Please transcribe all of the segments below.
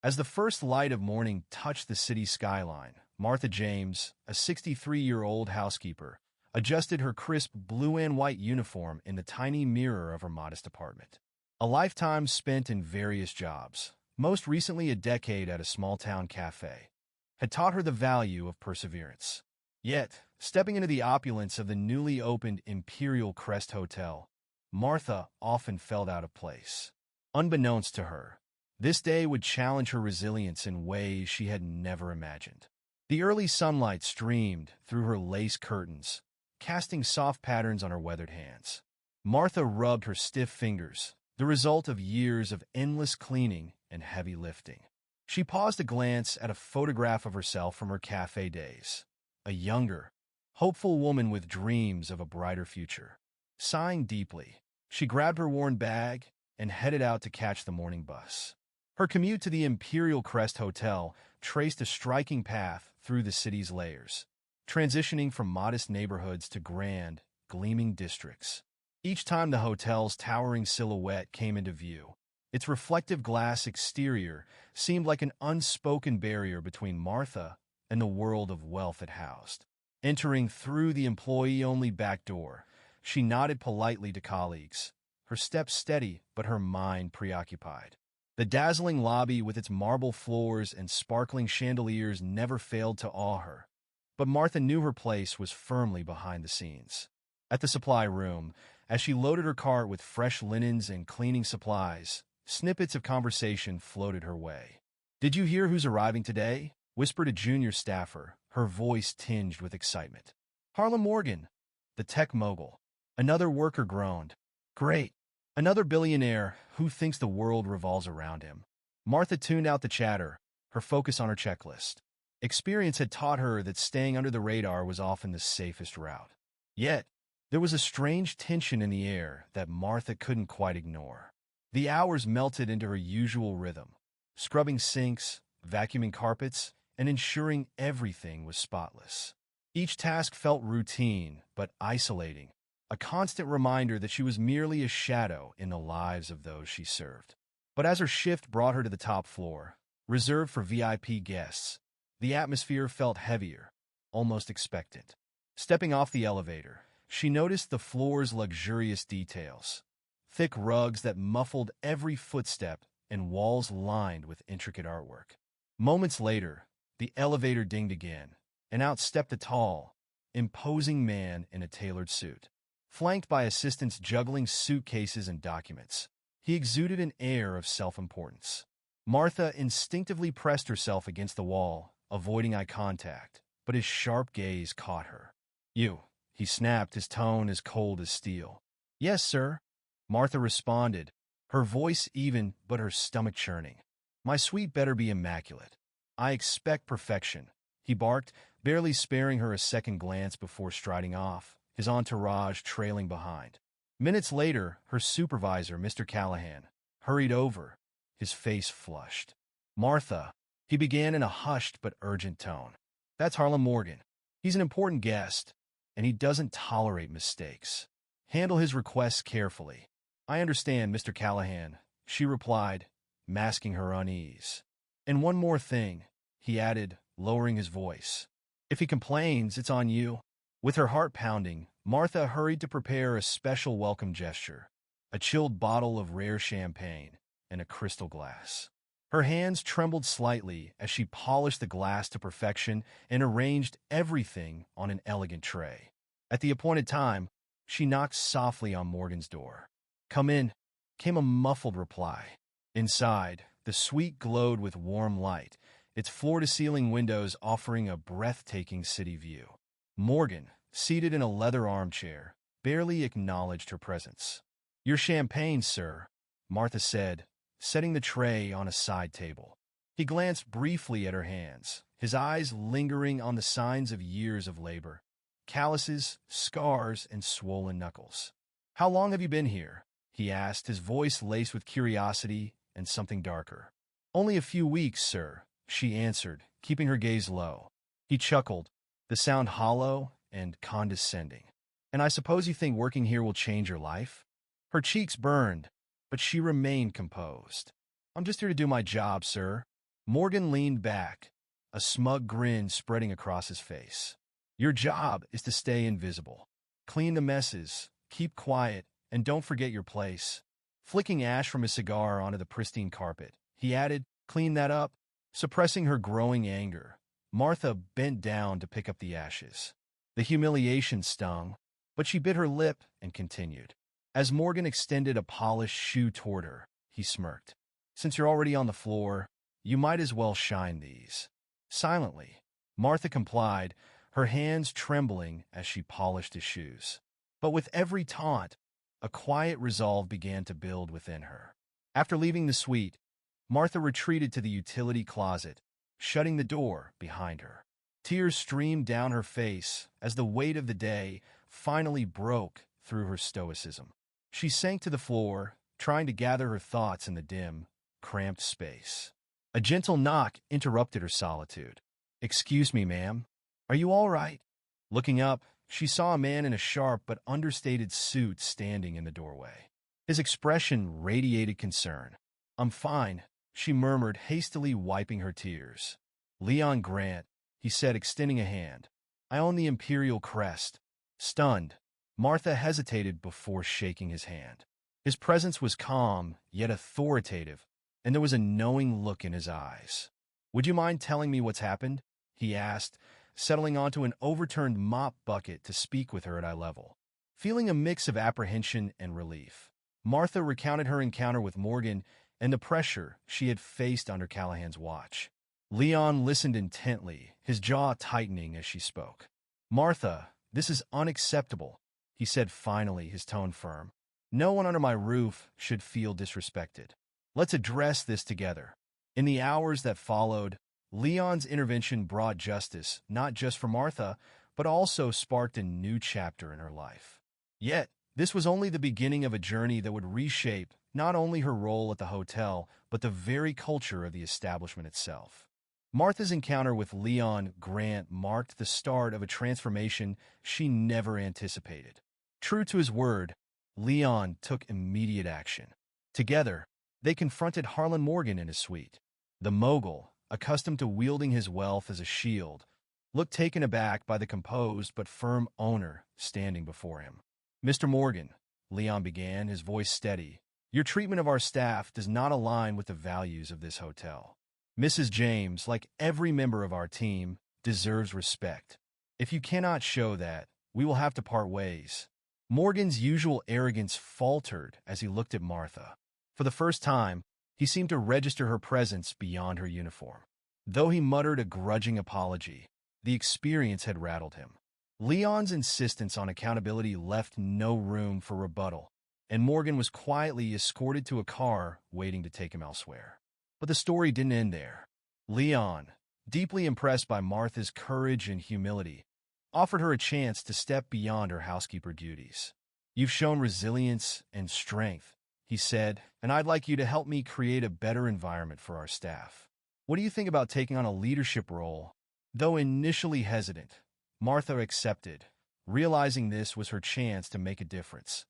As the first light of morning touched the city skyline, Martha James, a 63-year-old housekeeper, adjusted her crisp blue and white uniform in the tiny mirror of her modest apartment. A lifetime spent in various jobs, most recently a decade at a small-town cafe, had taught her the value of perseverance. Yet, stepping into the opulence of the newly opened Imperial Crest Hotel, Martha often felt out of place. Unbeknownst to her, this day would challenge her resilience in ways she had never imagined. The early sunlight streamed through her lace curtains, casting soft patterns on her weathered hands. Martha rubbed her stiff fingers, the result of years of endless cleaning and heavy lifting. She paused to glance at a photograph of herself from her cafe days, a younger, hopeful woman with dreams of a brighter future. Sighing deeply, she grabbed her worn bag and headed out to catch the morning bus. Her commute to the Imperial Crest Hotel traced a striking path through the city's layers, transitioning from modest neighborhoods to grand, gleaming districts. Each time the hotel's towering silhouette came into view, its reflective glass exterior seemed like an unspoken barrier between Martha and the world of wealth it housed. Entering through the employee-only back door, she nodded politely to colleagues, her steps steady but her mind preoccupied. The dazzling lobby with its marble floors and sparkling chandeliers never failed to awe her, but Martha knew her place was firmly behind the scenes. At the supply room, as she loaded her cart with fresh linens and cleaning supplies, snippets of conversation floated her way. "Did you hear who's arriving today?" whispered a junior staffer, her voice tinged with excitement. "Harlan Morgan, the tech mogul." Another worker groaned. "Great. Another billionaire who thinks the world revolves around him." Martha tuned out the chatter, her focus on her checklist. Experience had taught her that staying under the radar was often the safest route. Yet, there was a strange tension in the air that Martha couldn't quite ignore. The hours melted into her usual rhythm, scrubbing sinks, vacuuming carpets, and ensuring everything was spotless. Each task felt routine but isolating, a constant reminder that she was merely a shadow in the lives of those she served. But as her shift brought her to the top floor, reserved for VIP guests, the atmosphere felt heavier, almost expectant. Stepping off the elevator, she noticed the floor's luxurious details, thick rugs that muffled every footstep and walls lined with intricate artwork. Moments later, the elevator dinged again, and out stepped a tall, imposing man in a tailored suit. Flanked by assistants juggling suitcases and documents, he exuded an air of self-importance. Martha instinctively pressed herself against the wall, avoiding eye contact, but his sharp gaze caught her. "You," he snapped, his tone as cold as steel. "Yes, sir," Martha responded, her voice even but her stomach churning. "My suite better be immaculate. I expect perfection," he barked, barely sparing her a second glance before striding off, his entourage trailing behind. Minutes later, her supervisor, Mr. Callahan, hurried over, his face flushed. "Martha," he began in a hushed but urgent tone. "That's Harlan Morgan. He's an important guest, and he doesn't tolerate mistakes. Handle his requests carefully." "I understand, Mr. Callahan," she replied, masking her unease. "And one more thing," he added, lowering his voice. "If he complains, it's on you." With her heart pounding, Martha hurried to prepare a special welcome gesture, a chilled bottle of rare champagne and a crystal glass. Her hands trembled slightly as she polished the glass to perfection and arranged everything on an elegant tray. At the appointed time, she knocked softly on Morgan's door. "Come in," came a muffled reply. Inside, the suite glowed with warm light, its floor-to-ceiling windows offering a breathtaking city view. Morgan, seated in a leather armchair, barely acknowledged her presence. "Your champagne, sir," Martha said, setting the tray on a side table. He glanced briefly at her hands, his eyes lingering on the signs of years of labor, calluses, scars, and swollen knuckles. "How long have you been here?" he asked, his voice laced with curiosity and something darker. "Only a few weeks, sir," she answered, keeping her gaze low. He chuckled, the sound hollow and condescending. "And I suppose you think working here will change your life?" Her cheeks burned, but she remained composed. "I'm just here to do my job, sir," Morgan leaned back, a smug grin spreading across his face. Your job is to stay invisible. Clean the messes, keep quiet, and don't forget your place. Flicking ash from his cigar onto the pristine carpet, he added, clean that up. Suppressing her growing anger, Martha bent down to pick up the ashes. The humiliation stung, but she bit her lip and continued. As Morgan extended a polished shoe toward her, he smirked. Since you're already on the floor, you might as well shine these. Silently, Martha complied, her hands trembling as she polished his shoes. But with every taunt, a quiet resolve began to build within her. After leaving the suite, Martha retreated to the utility closet, shutting the door behind her. Tears streamed down her face as the weight of the day finally broke through her stoicism. She sank to the floor, trying to gather her thoughts in the dim, cramped space. A gentle knock interrupted her solitude. "Excuse me, ma'am. Are you all right?" Looking up, she saw a man in a sharp but understated suit standing in the doorway. His expression radiated concern. "I'm fine," she murmured, hastily wiping her tears. "Leon Grant," he said, extending a hand. "I own the Imperial Crest." Stunned, Martha hesitated before shaking his hand. His presence was calm, yet authoritative, and there was a knowing look in his eyes. "Would you mind telling me what's happened?" he asked, settling onto an overturned mop bucket to speak with her at eye level. Feeling a mix of apprehension and relief, Martha recounted her encounter with Morgan and the pressure she had faced under Callahan's watch. Leon listened intently, his jaw tightening as she spoke. "Martha, this is unacceptable," he said finally, his tone firm. "No one under my roof should feel disrespected. Let's address this together." In the hours that followed, Leon's intervention brought justice, not just for Martha, but also sparked a new chapter in her life. Yet, this was only the beginning of a journey that would reshape not only her role at the hotel, but the very culture of the establishment itself. Martha's encounter with Leon Grant marked the start of a transformation she never anticipated. True to his word, Leon took immediate action. Together, they confronted Harlan Morgan in his suite. The mogul, accustomed to wielding his wealth as a shield, looked taken aback by the composed but firm owner standing before him. "Mr. Morgan," Leon began, his voice steady, "your treatment of our staff does not align with the values of this hotel. Mrs. James, like every member of our team, deserves respect. If you cannot show that, we will have to part ways." Morgan's usual arrogance faltered as he looked at Martha. For the first time, he seemed to register her presence beyond her uniform. Though he muttered a grudging apology, the experience had rattled him. Leon's insistence on accountability left no room for rebuttal, and Morgan was quietly escorted to a car waiting to take him elsewhere. But the story didn't end there. Leon, deeply impressed by Martha's courage and humility, offered her a chance to step beyond her housekeeper duties. "You've shown resilience and strength," he said, "and I'd like you to help me create a better environment for our staff. What do you think about taking on a leadership role?" Though initially hesitant, Martha accepted, realizing this was her chance to make a difference,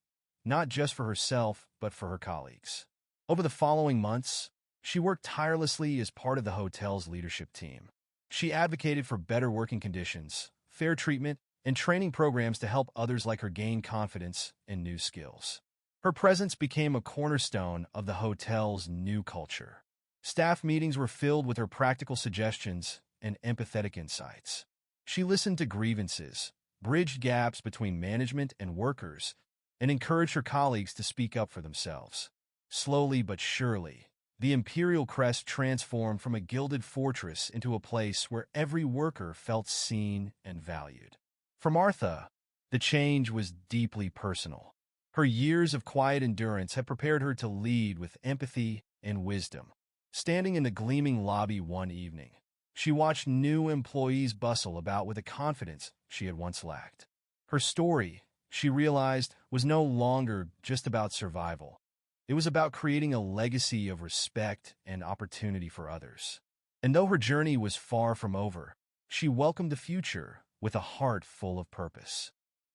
not just for herself, but for her colleagues. Over the following months, she worked tirelessly as part of the hotel's leadership team. She advocated for better working conditions, fair treatment, and training programs to help others like her gain confidence and new skills. Her presence became a cornerstone of the hotel's new culture. Staff meetings were filled with her practical suggestions and empathetic insights. She listened to grievances, bridged gaps between management and workers, and encouraged her colleagues to speak up for themselves. Slowly but surely, the Imperial Crest transformed from a gilded fortress into a place where every worker felt seen and valued. For Martha, the change was deeply personal. Her years of quiet endurance had prepared her to lead with empathy and wisdom. Standing in the gleaming lobby one evening, she watched new employees bustle about with a confidence she had once lacked. Her story, she realized, was no longer just about survival. It was about creating a legacy of respect and opportunity for others. And though her journey was far from over, she welcomed the future with a heart full of purpose.